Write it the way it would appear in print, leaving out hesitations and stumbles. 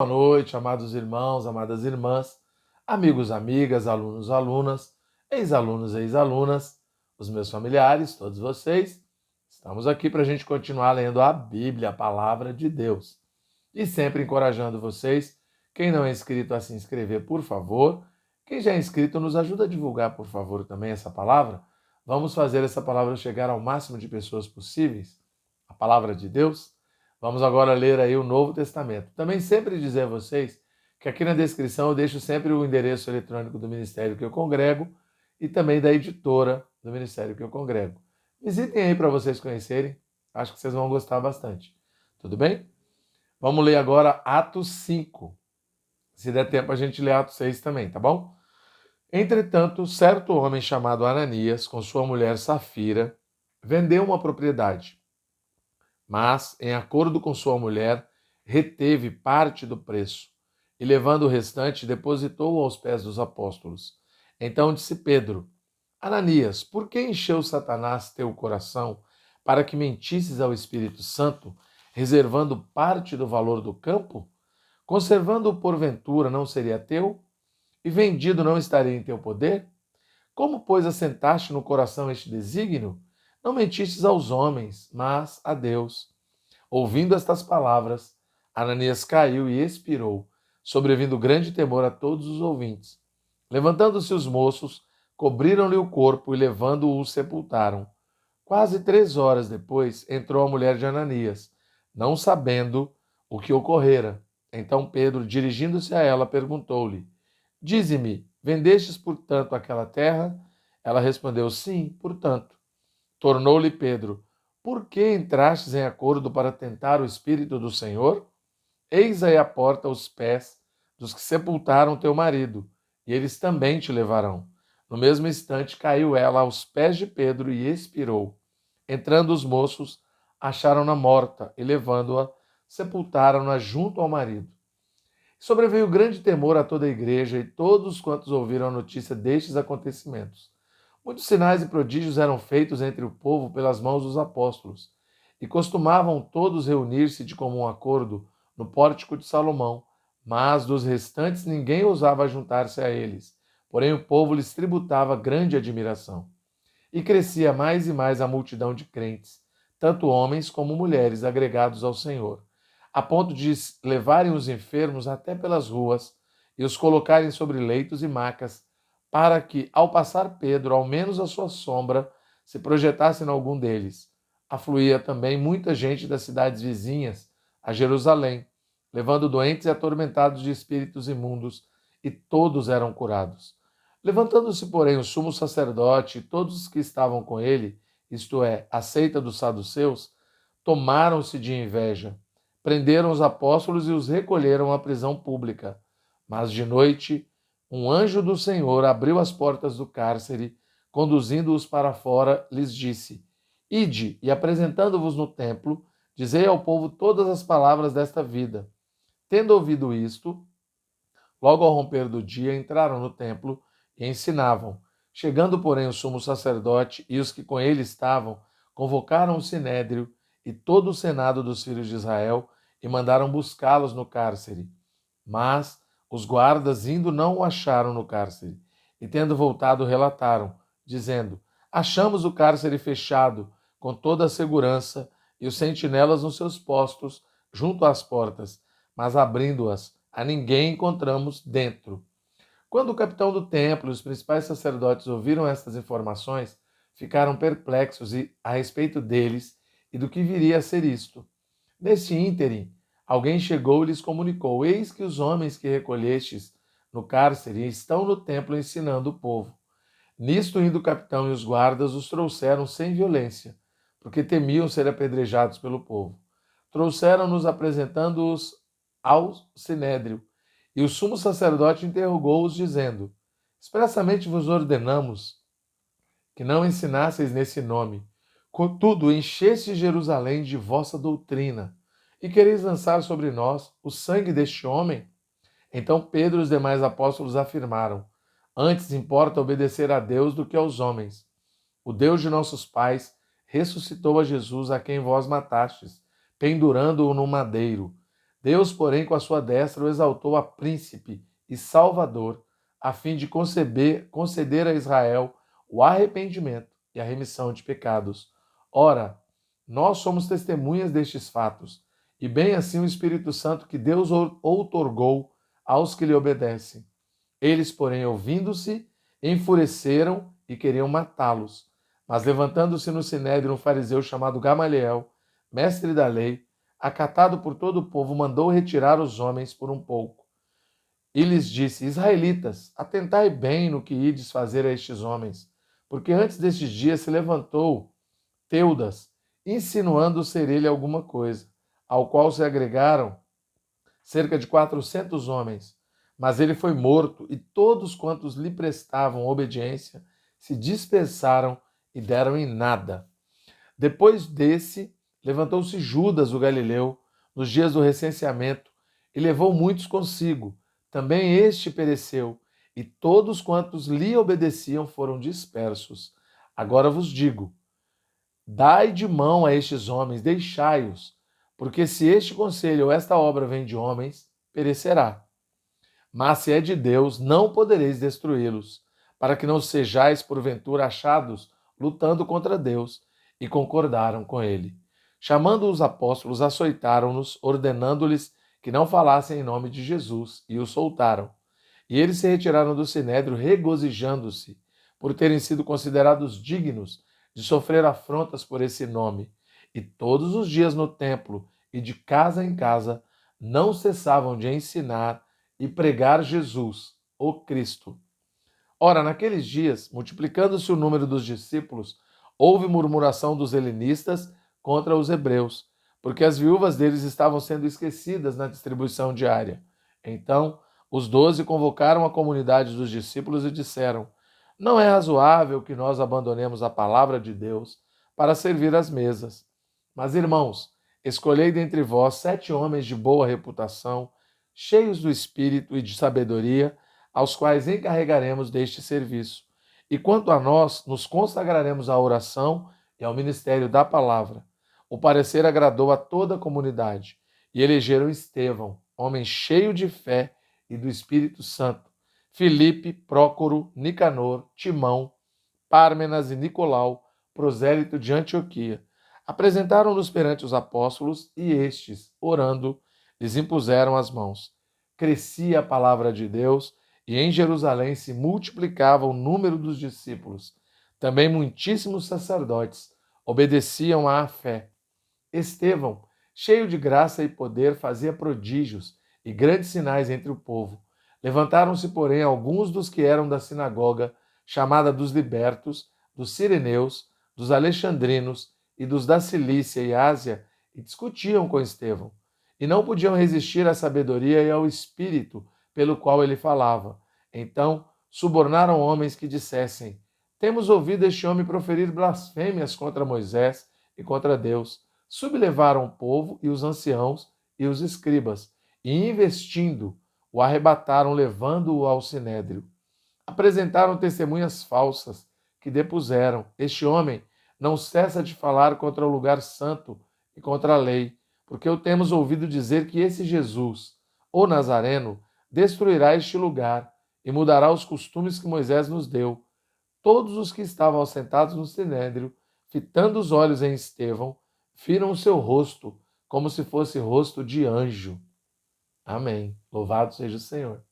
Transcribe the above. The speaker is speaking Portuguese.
Boa noite, amados irmãos, amadas irmãs, amigos, amigas, alunos, alunas, ex-alunos, ex-alunas, os meus familiares, todos vocês. Estamos aqui para a gente continuar lendo a Bíblia, a Palavra de Deus. E sempre encorajando vocês, quem não é inscrito, a se inscrever, por favor. Quem já é inscrito, nos ajuda a divulgar, por favor, também essa palavra. Vamos fazer essa palavra chegar ao máximo de pessoas possíveis. A Palavra de Deus. Vamos agora ler aí o Novo Testamento. Também sempre dizer a vocês que aqui na descrição eu deixo sempre o endereço eletrônico do ministério que eu congrego e também da editora do ministério que eu congrego. Visitem aí para vocês conhecerem, acho que vocês vão gostar bastante. Tudo bem? Vamos ler agora Atos 5. Se der tempo a gente lê Atos 6 também, tá bom? Entretanto, certo homem chamado Ananias, com sua mulher Safira, vendeu uma propriedade, mas, em acordo com sua mulher, reteve parte do preço e, levando o restante, depositou aos pés dos apóstolos. Então disse Pedro: Ananias, por que encheu Satanás teu coração para que mentisses ao Espírito Santo, reservando parte do valor do campo? Conservando-o porventura não seria teu? E vendido não estaria em teu poder? Como, pois, assentaste no coração este desígnio? Não mentistes aos homens, mas a Deus. Ouvindo estas palavras, Ananias caiu e expirou, sobrevindo grande temor a todos os ouvintes. Levantando-se os moços, cobriram-lhe o corpo e, levando-o, sepultaram. Quase 3 horas depois, entrou a mulher de Ananias, não sabendo o que ocorrera. Então Pedro, dirigindo-se a ela, perguntou-lhe: Dize-me, vendestes, portanto, aquela terra? Ela respondeu: Sim, portanto. Tornou-lhe Pedro: Por que entrastes em acordo para tentar o Espírito do Senhor? Eis aí a porta os pés dos que sepultaram teu marido, e eles também te levarão. No mesmo instante caiu ela aos pés de Pedro e expirou. Entrando os moços, acharam-na morta e, levando-a, sepultaram-na junto ao marido. Sobreveio grande temor a toda a igreja e todos quantos ouviram a notícia destes acontecimentos. Muitos sinais e prodígios eram feitos entre o povo pelas mãos dos apóstolos, e costumavam todos reunir-se de comum acordo no pórtico de Salomão, mas dos restantes ninguém ousava juntar-se a eles, porém o povo lhes tributava grande admiração. E crescia mais e mais a multidão de crentes, tanto homens como mulheres agregados ao Senhor, a ponto de levarem os enfermos até pelas ruas e os colocarem sobre leitos e macas, para que, ao passar Pedro, ao menos a sua sombra se projetasse em algum deles. Afluía também muita gente das cidades vizinhas a Jerusalém, levando doentes e atormentados de espíritos imundos, e todos eram curados. Levantando-se, porém, o sumo sacerdote e todos os que estavam com ele, isto é, a seita dos saduceus, tomaram-se de inveja, prenderam os apóstolos e os recolheram à prisão pública. Mas de noite, um anjo do Senhor abriu as portas do cárcere, conduzindo-os para fora, lhes disse: Ide, e apresentando-vos no templo, dizei ao povo todas as palavras desta vida. Tendo ouvido isto, logo ao romper do dia, entraram no templo e ensinavam. Chegando, porém, o sumo sacerdote e os que com ele estavam, convocaram o sinédrio e todo o senado dos filhos de Israel e mandaram buscá-los no cárcere. Mas os guardas, indo, não o acharam no cárcere. E tendo voltado, relataram, dizendo: Achamos o cárcere fechado, com toda a segurança, e os sentinelas nos seus postos, junto às portas, mas abrindo-as, a ninguém encontramos dentro. Quando o capitão do templo e os principais sacerdotes ouviram estas informações, ficaram perplexos a respeito deles e do que viria a ser isto. Nesse ínterim, alguém chegou e lhes comunicou: Eis que os homens que recolhestes no cárcere estão no templo ensinando o povo. Nisto, indo o capitão e os guardas, os trouxeram sem violência, porque temiam ser apedrejados pelo povo. Trouxeram-nos apresentando-os ao sinédrio, e o sumo sacerdote interrogou-os, dizendo: Expressamente vos ordenamos que não ensinasseis nesse nome. Contudo, encheste Jerusalém de vossa doutrina, e quereis lançar sobre nós o sangue deste homem? Então Pedro e os demais apóstolos afirmaram: Antes importa obedecer a Deus do que aos homens. O Deus de nossos pais ressuscitou a Jesus, a quem vós matastes, pendurando-o no madeiro. Deus, porém, com a sua destra o exaltou a príncipe e salvador, a fim de conceder a Israel o arrependimento e a remissão de pecados. Ora, nós somos testemunhas destes fatos, e bem assim o Espírito Santo que Deus outorgou aos que lhe obedecem. Eles, porém, ouvindo-se, enfureceram e queriam matá-los. Mas levantando-se no sinédrio um fariseu chamado Gamaliel, mestre da lei, acatado por todo o povo, mandou retirar os homens por um pouco. E lhes disse: Israelitas, atentai bem no que ides fazer a estes homens, porque antes destes dias se levantou Teudas, insinuando ser ele alguma coisa, ao qual se agregaram cerca de 400 homens. Mas ele foi morto, e todos quantos lhe prestavam obediência se dispersaram e deram em nada. Depois desse, levantou-se Judas, o Galileu, nos dias do recenseamento, e levou muitos consigo. Também este pereceu, e todos quantos lhe obedeciam foram dispersos. Agora vos digo: dai de mão a estes homens, deixai-os, porque se este conselho ou esta obra vem de homens, perecerá. Mas se é de Deus, não podereis destruí-los, para que não sejais porventura achados lutando contra Deus. E concordaram com ele. Chamando os apóstolos, açoitaram-nos, ordenando-lhes que não falassem em nome de Jesus, e os soltaram. E eles se retiraram do sinédrio, regozijando-se, por terem sido considerados dignos de sofrer afrontas por esse nome. E todos os dias no templo e de casa em casa não cessavam de ensinar e pregar Jesus, o Cristo. Ora, naqueles dias, multiplicando-se o número dos discípulos, houve murmuração dos helenistas contra os hebreus, porque as viúvas deles estavam sendo esquecidas na distribuição diária. Então, os 12 convocaram a comunidade dos discípulos e disseram: Não é razoável que nós abandonemos a palavra de Deus para servir às mesas. Mas, irmãos, escolhei dentre vós 7 homens de boa reputação, cheios do espírito e de sabedoria, aos quais encarregaremos deste serviço. E quanto a nós, nos consagraremos à oração e ao ministério da palavra. O parecer agradou a toda a comunidade, e elegeram Estevão, homem cheio de fé e do Espírito Santo, Filipe, Prócoro, Nicanor, Timão, Pármenas e Nicolau, prosélito de Antioquia. Apresentaram-nos perante os apóstolos, e estes, orando, lhes impuseram as mãos. Crescia a palavra de Deus, e em Jerusalém se multiplicava o número dos discípulos. Também muitíssimos sacerdotes obedeciam à fé. Estevão, cheio de graça e poder, fazia prodígios e grandes sinais entre o povo. Levantaram-se, porém, alguns dos que eram da sinagoga, chamada dos libertos, dos sireneus, dos alexandrinos e dos da Cilícia e Ásia, e discutiam com Estevão. E não podiam resistir à sabedoria e ao espírito pelo qual ele falava. Então subornaram homens que dissessem: Temos ouvido este homem proferir blasfêmias contra Moisés e contra Deus. Sublevaram o povo e os anciãos e os escribas, e investindo, o arrebataram, levando-o ao sinédrio. Apresentaram testemunhas falsas, que depuseram: Este homem não cessa de falar contra o lugar santo e contra a lei, porque o temos ouvido dizer que esse Jesus, o Nazareno, destruirá este lugar e mudará os costumes que Moisés nos deu. Todos os que estavam assentados no sinédrio, fitando os olhos em Estevão, viram o seu rosto como se fosse rosto de anjo. Amém. Louvado seja o Senhor.